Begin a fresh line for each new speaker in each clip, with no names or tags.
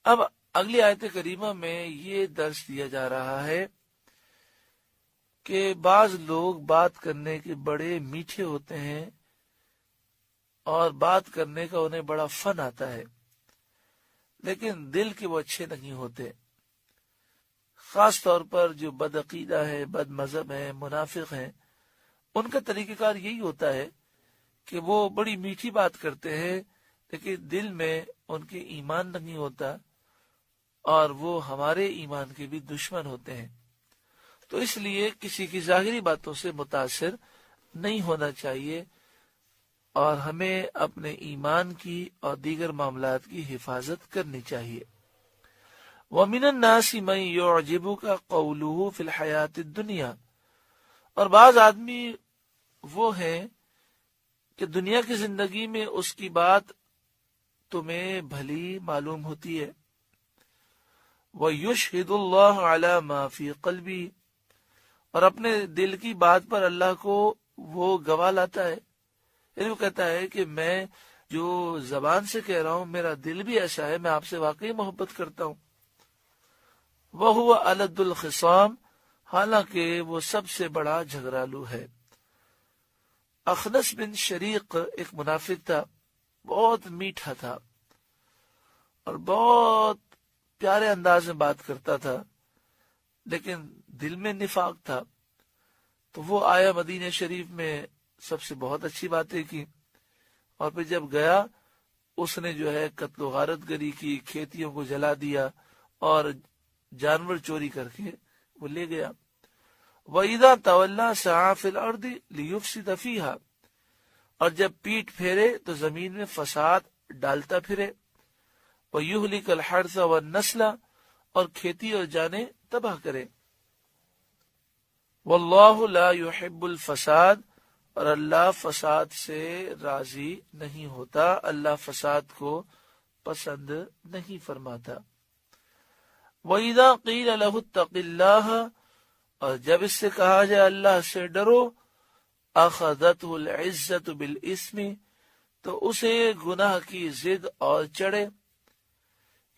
اب اگلی آیت کریمہ میں یہ درس دیا جا رہا ہے کہ بعض لوگ بات کرنے کے بڑے میٹھے ہوتے ہیں اور بات کرنے کا انہیں بڑا فن آتا ہے، لیکن دل کے وہ اچھے نہیں ہوتے. خاص طور پر جو بد عقیدہ ہے، بد مذہب ہیں، منافق ہیں، ان کا طریقہ کار یہی ہوتا ہے کہ وہ بڑی میٹھی بات کرتے ہیں لیکن دل میں ان کے ایمان نہیں ہوتا، اور وہ ہمارے ایمان کے بھی دشمن ہوتے ہیں. تو اس لیے کسی کی ظاہری باتوں سے متاثر نہیں ہونا چاہیے، اور ہمیں اپنے ایمان کی اور دیگر معاملات کی حفاظت کرنی چاہیے. وَمِنَ النَّاسِ مَن يُعْجِبُكَ قَوْلُهُ فِي الْحَيَاةِ الدُّنْيَا، اور بعض آدمی وہ ہیں کہ دنیا کی زندگی میں اس کی بات تمہیں بھلی معلوم ہوتی ہے. وَيُشْهِدُ اللَّهُ عَلَى مَا فِي قَلْبِهِ، اور اپنے دل کی بات پر اللہ کو وہ گواہ لاتا ہے. یعنی وہ کہتا ہے کہ میں جو زبان سے کہہ رہا ہوں میرا دل بھی ایسا ہے، میں آپ سے واقعی محبت کرتا ہوں. وَهُوَ أَلَدُّ الْخِصَامِ، حالانکہ وہ سب سے بڑا جھگڑالو ہے. اخنس بن شریق ایک منافق تھا، بہت میٹھا تھا اور بہت پیارے انداز میں بات کرتا تھا، لیکن دل میں نفاق تھا. تو وہ آیا مدینہ شریف میں، سب سے بہت اچھی باتیں کی، اور پھر جب گیا اس نے جو ہے قتل و غارت گری کی، کھیتیوں کو جلا دیا اور جانور چوری کر کے وہ لے گیا. وَإِذَا تَوَلَّى سَعَىٰ فِي الْأَرْضِ لِيُفْسِدَ فِيهَا، اور جب پیٹ پھیرے تو زمین میں فساد ڈالتا پھرے. وَيُهْلِكَ الْحَرْثَ وَالنَّسْلَ، اور کھیتی اور جانیں تباہ کرے. وَاللَّهُ لَا يُحِبُّ الْفَسَادَ، اور اللہ فساد سے راضی نہیں ہوتا، اللہ فساد کو پسند نہیں فرماتا. وَإِذَا قِيلَ لَهُ اتَّقِ اللَّهَ، اور جب اس سے کہا جائے اللہ سے ڈرو، أَخَذَتْهُ الْعِزَّةُ بِالْإِثْمِ، تو اسے گناہ کی ضد اور چڑھے.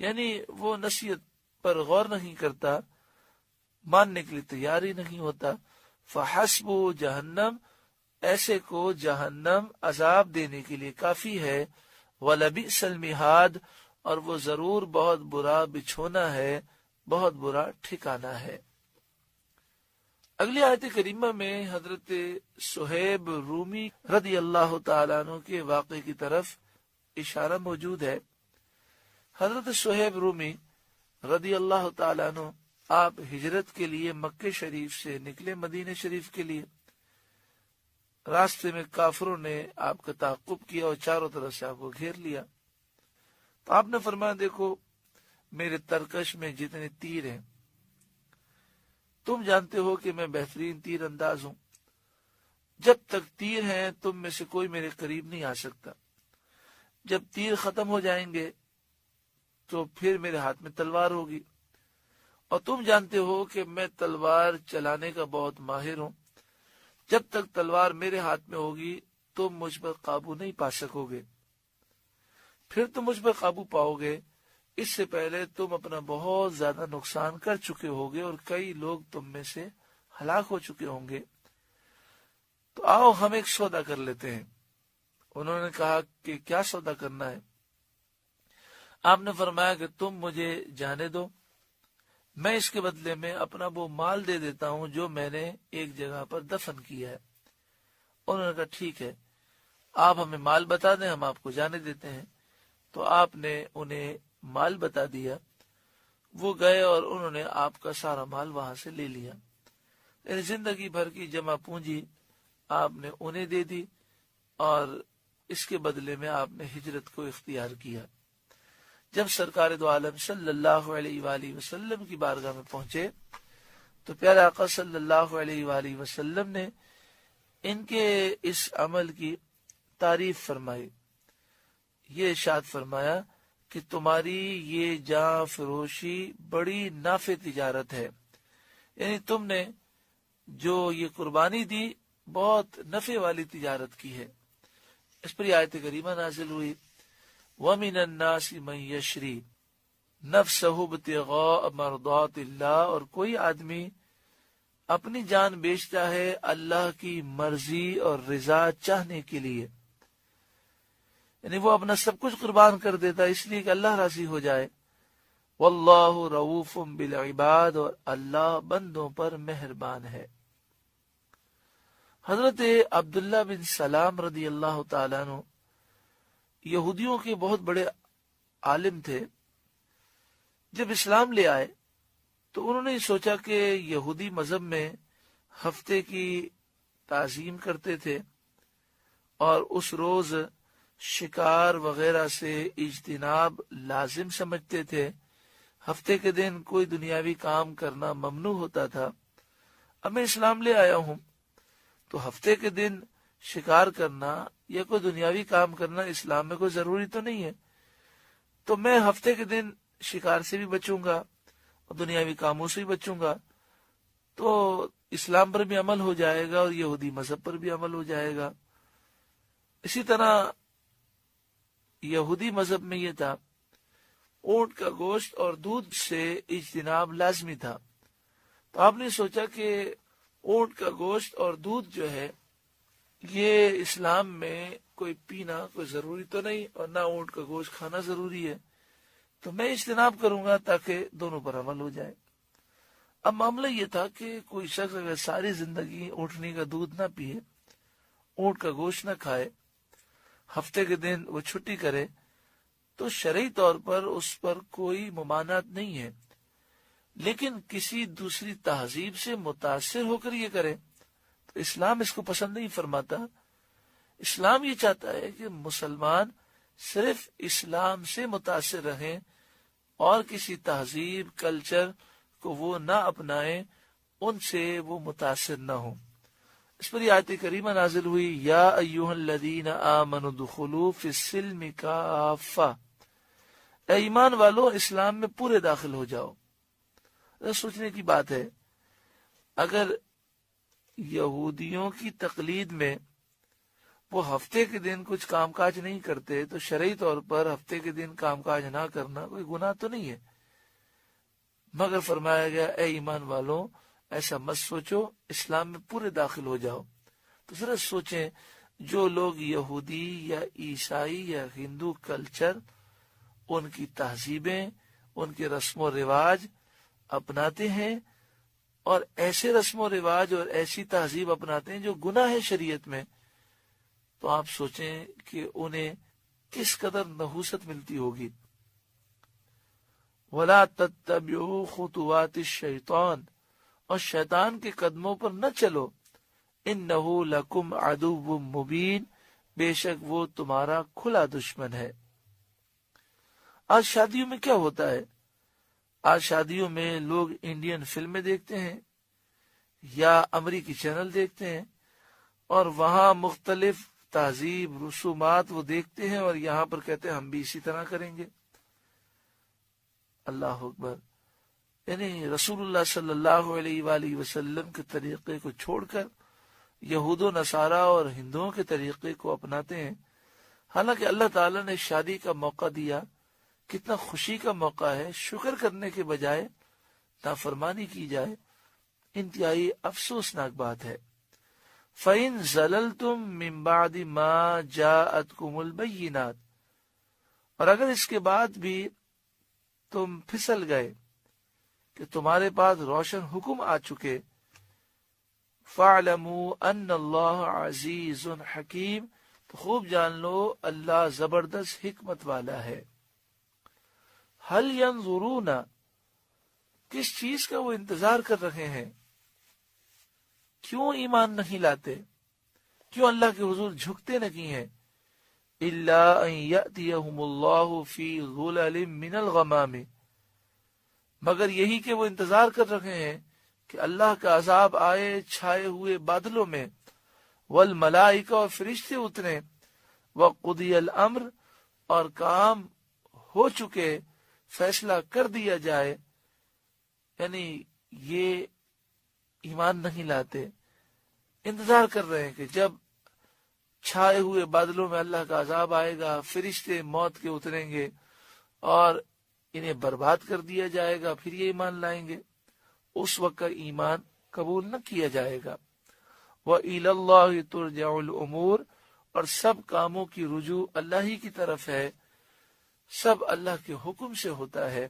یعنی وہ نصیحت پر غور نہیں کرتا، ماننے کے لیے تیار ہی نہیں ہوتا. فَحَسْبُهُ جہنم، ایسے کو جہنم عذاب دینے کے لیے کافی ہے. وَلَبِئْسَ الْمِہَادُ، اور وہ ضرور بہت برا بچھونا ہے، بہت برا ٹھکانہ ہے. اگلی آیت کریمہ میں حضرت صہیب رومی رضی اللہ تعالیٰ عنہ کے واقعے کی طرف اشارہ موجود ہے. حضرت صہیب رومی رضی اللہ تعالیٰ عنہ آپ ہجرت کے لیے مکہ شریف سے نکلے مدینہ شریف کے لیے. راستے میں کافروں نے آپ کا تعاقب کیا اور چاروں طرف سے آپ کو گھیر لیا. تو آپ نے فرمایا دیکھو میرے ترکش میں جتنے تیر ہیں، تم جانتے ہو کہ میں بہترین تیر انداز ہوں، جب تک تیر ہیں تم میں سے کوئی میرے قریب نہیں آ سکتا. جب تیر ختم ہو جائیں گے تو پھر میرے ہاتھ میں تلوار ہوگی، اور تم جانتے ہو کہ میں تلوار چلانے کا بہت ماہر ہوں. جب تک تلوار میرے ہاتھ میں ہوگی تم مجھ پر قابو نہیں پا سکو گے. پھر تم مجھ پر قابو پاؤ گے، اس سے پہلے تم اپنا بہت زیادہ نقصان کر چکے ہوگے اور کئی لوگ تم میں سے ہلاک ہو چکے ہوں گے. تو آؤ ہم ایک سودا کر لیتے ہیں. انہوں نے کہا کہ کیا سودا کرنا ہے؟ آپ نے فرمایا کہ تم مجھے جانے دو، میں اس کے بدلے میں اپنا وہ مال دے دیتا ہوں جو میں نے ایک جگہ پر دفن کیا ہے. انہوں نے کہا ٹھیک ہے، آپ ہمیں مال بتا دیں، ہم آپ کو جانے دیتے ہیں. تو آپ نے انہیں مال بتا دیا. وہ گئے اور انہوں نے آپ کا سارا مال وہاں سے لے لیا. یعنی زندگی بھر کی جمع پونجی آپ نے انہیں دے دی، اور اس کے بدلے میں آپ نے ہجرت کو اختیار کیا. جب سرکار دو عالم صلی اللہ علیہ وآلہ وسلم کی بارگاہ میں پہنچے تو پیارے آقا صلی اللہ علیہ وآلہ وسلم نے ان کے اس عمل کی تعریف فرمائی. یہ ارشاد فرمایا کہ تمہاری یہ جاں فروشی بڑی نافع تجارت ہے. یعنی تم نے جو یہ قربانی دی بہت نفع والی تجارت کی ہے. اس پر آیت کریمہ نازل ہوئی، وَمِنَ النَّاسِ مَن يَشْرِي نفسہ ابتغاء مرضات اللہ، اور کوئی آدمی اپنی جان بیچتا ہے اللہ کی مرضی اور رضا چاہنے کے لیے، یعنی وہ اپنا سب کچھ قربان کر دیتا ہے اس لیے کہ اللہ راضی ہو جائے۔ واللہ رؤوف بالعباد، اور اللہ بندوں پر مہربان ہے۔ حضرت عبداللہ بن سلام رضی اللہ تعالیٰ عنہ یہودیوں کے بہت بڑے عالم تھے۔ جب اسلام لے آئے تو انہوں نے سوچا کہ یہودی مذہب میں ہفتے کی تعظیم کرتے تھے اور اس روز شکار وغیرہ سے اجتناب لازم سمجھتے تھے، ہفتے کے دن کوئی دنیاوی کام کرنا ممنوع ہوتا تھا۔ اب میں اسلام لے آیا ہوں تو ہفتے کے دن شکار کرنا یا کوئی دنیاوی کام کرنا اسلام میں کوئی ضروری تو نہیں ہے، تو میں ہفتے کے دن شکار سے بھی بچوں گا اور دنیاوی کاموں سے بھی بچوں گا، تو اسلام پر بھی عمل ہو جائے گا اور یہودی مذہب پر بھی عمل ہو جائے گا۔ اسی طرح یہودی مذہب میں یہ تھا، اونٹ کا گوشت اور دودھ سے اجتناب لازمی تھا، تو آپ نے سوچا کہ اونٹ کا گوشت اور دودھ جو ہے یہ اسلام میں کوئی پینا کوئی ضروری تو نہیں، اور نہ اونٹ کا گوشت کھانا ضروری ہے، تو میں اجتناب کروں گا تاکہ دونوں پر عمل ہو جائے۔ اب معاملہ یہ تھا کہ کوئی شخص اگر ساری زندگی اونٹنی کا دودھ نہ پیے، اونٹ کا گوشت نہ کھائے، ہفتے کے دن وہ چھٹی کرے، تو شرعی طور پر اس پر کوئی ممانعت نہیں ہے، لیکن کسی دوسری تہذیب سے متاثر ہو کر یہ کرے تو اسلام اس کو پسند نہیں فرماتا۔ اسلام یہ چاہتا ہے کہ مسلمان صرف اسلام سے متاثر رہیں اور کسی تہذیب کلچر کو وہ نہ اپنائیں، ان سے وہ متاثر نہ ہوں۔ اس پر یہ آیت کریمہ نازل ہوئی، یا ایھا الذین آمنوا ادخلوا فی السلم کافہ، اے ایمان والو اسلام میں پورے داخل ہو جاؤ۔ سوچنے کی بات ہے، اگر یہودیوں کی تقلید میں وہ ہفتے کے دن کچھ کام کاج نہیں کرتے تو شرعی طور پر ہفتے کے دن کام کاج نہ کرنا کوئی گناہ تو نہیں ہے، مگر فرمایا گیا اے ایمان والوں ایسا مت سوچو، اسلام میں پورے داخل ہو جاؤ۔ تو ذرا سوچیں، جو لوگ یہودی یا عیسائی یا ہندو کلچر، ان کی تہذیبیں، ان کے رسم و رواج اپناتے ہیں اور ایسے رسم و رواج اور ایسی تہذیب اپناتے ہیں جو گناہ ہے شریعت میں، تو آپ سوچیں کہ انہیں کس قدر نحوست ملتی ہوگی۔ وَلَا تَتَّبِعُوا خُطُوَاتِ الشَّيْطَانِ، اور شیطان کے قدموں پر نہ چلو، إِنَّهُ لَكُمْ عَدُوٌّ مُبِينٌ، بے شک وہ تمہارا کھلا دشمن ہے۔ آج شادیوں میں کیا ہوتا ہے؟ آج شادیوں میں لوگ انڈین فلمیں دیکھتے ہیں یا امریکی چینل دیکھتے ہیں اور وہاں مختلف تہذیب رسومات وہ دیکھتے ہیں اور یہاں پر کہتے ہیں ہم بھی اسی طرح کریں گے۔ اللہ اکبر، یعنی رسول اللہ صلی اللہ علیہ وآلہ وسلم کے طریقے کو چھوڑ کر یہود و نصارہ اور ہندوؤں کے طریقے کو اپناتے ہیں، حالانکہ اللہ تعالیٰ نے شادی کا موقع دیا، کتنا خوشی کا موقع ہے، شکر کرنے کے بجائے نافرمانی کی جائے، انتہائی افسوسناک بات ہے۔ فَإِن زَلَلْتُم مِّن بَعْدِ مَا جَاءَتْكُمُ الْبَيِّنَاتُ، اور اگر اس کے بعد بھی تم پھسل گئے کہ تمہارے پاس روشن حکم آ چکے، فَاعْلَمُوا أَنَّ اللَّهَ عَزِيزٌ حَكِيمٌ، تو خوب جان لو اللہ زبردست حکمت والا ہے۔ هَلْ يَنظُرُونَ، کس چیز کا وہ انتظار کر رہے ہیں؟ کیوں ایمان نہیں لاتے؟ کیوں اللہ کے حضور جھکتے نہیں ہیں؟ إِلَّا أَن يَأْتِيَهُمُ اللَّهُ فِي ظُلَلٍ مِّنَ الْغَمَامِ، مگر یہی کہ وہ انتظار کر رہے ہیں کہ اللہ کا عذاب آئے چھائے ہوئے بادلوں میں، والملائکہ اور فرشتے اتریں، وقضی الامر اور کام ہو چکے، فیصلہ کر دیا جائے، یعنی یہ ایمان نہیں لاتے، انتظار کر رہے ہیں کہ جب چھائے ہوئے بادلوں میں اللہ کا عذاب آئے گا، فرشتے موت کے اتریں گے اور انہیں برباد کر دیا جائے گا، پھر یہ ایمان لائیں گے، اس وقت کا ایمان قبول نہ کیا جائے گا۔ وَإِلَى اللَّهِ تُرْجَعُ الْأُمُورِ، اور سب کاموں کی رجوع اللہ ہی کی طرف ہے، سب اللہ کے حکم سے ہوتا ہے۔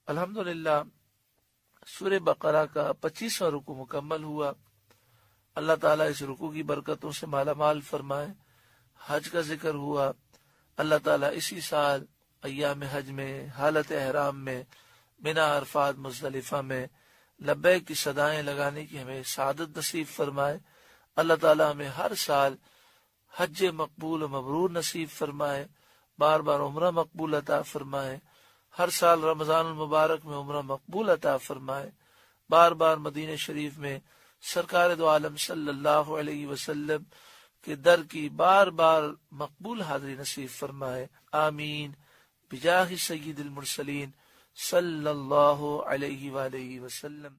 الحمدللہ سورہ بقرہ کا 25واں رکوع مکمل ہوا۔ اللہ تعالیٰ اس رکوع کی برکتوں سے مالا مال فرمائے۔ حج کا ذکر ہوا، اللہ تعالیٰ اسی سال ایام حج میں حالت احرام میں منا، عرفات، مزدلفہ میں لبیک کی صدائیں لگانے کی ہمیں سعادت نصیب فرمائے۔ اللہ تعالیٰ ہمیں ہر سال حج مقبول و مبرور نصیب فرمائے، بار بار عمرہ مقبول عطا فرمائے، ہر سال رمضان المبارک میں عمرہ مقبول عطا فرمائے، بار بار مدینہ شریف میں سرکار دو عالم صلی اللہ علیہ وسلم کے در کی بار بار مقبول حاضری نصیب فرمائے، آمین بجاہ سید المرسلین صلی اللہ علیہ وآلہ وسلم۔